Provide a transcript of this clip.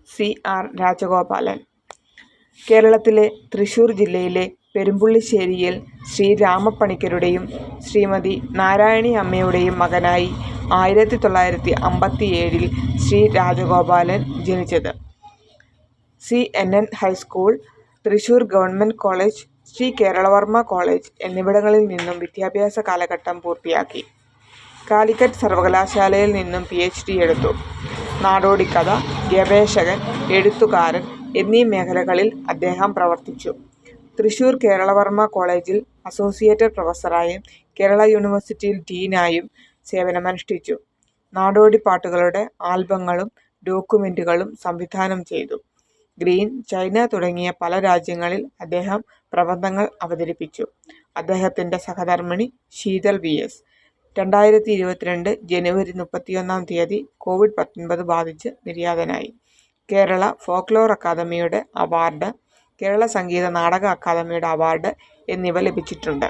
CR Rajagopalan. കേരളത്തിലെ തൃശൂർ ജില്ലയിലെ പെരുമ്പുള്ളിശ്ശേരിയിൽ ശ്രീ രാമപ്പണിക്കരുടെയും ശ്രീമതി നാരായണി അമ്മയുടെയും മകനായി 1957 ശ്രീ രാജഗോപാലൻ ജനിച്ചത്. CNN high school, Thrissur government college, Shri Keralavarma college എന്നിവിടങ്ങളിൽ നിന്നും വിദ്യാഭ്യാസ കാലഘട്ടം പൂർത്തിയാക്കി. കാലിക്കറ്റ് സർവകലാശാലയിൽ നിന്നും PhD എടുത്തു. നാടോടിക്കഥ, ഗവേഷകൻ, എഴുത്തുകാരൻ എന്നീ മേഖലകളിൽ അദ്ദേഹം പ്രവർത്തിച്ചു. തൃശൂർ കേരളവർമ്മ കോളേജിൽ അസോസിയേറ്റ് പ്രൊഫസറായും കേരള യൂണിവേഴ്സിറ്റിയിൽ ഡീനായും സേവനമനുഷ്ഠിച്ചു. നാടോടിപ്പാട്ടുകളുടെ ആൽബങ്ങളും ഡോക്യുമെന്ററികളും സംവിധാനം ചെയ്തു. ഗ്രീൻ, ചൈന തുടങ്ങിയ പല രാജ്യങ്ങളിൽ അദ്ദേഹം പ്രബന്ധങ്ങൾ അവതരിപ്പിച്ചു. അദ്ദേഹത്തിന്റെ സഹധർമ്മിണി ശീതൾ VS 2022 ജനുവരി 31 COVID-19 ബാധിച്ച് നിര്യാതനായി. കേരള ഫോക്ലോർ അക്കാദമിയുടെ അവാർഡ്, കേരള സംഗീത നാടക അക്കാദമിയുടെ അവാർഡ് എന്നിവ ലഭിച്ചിട്ടുണ്ട്.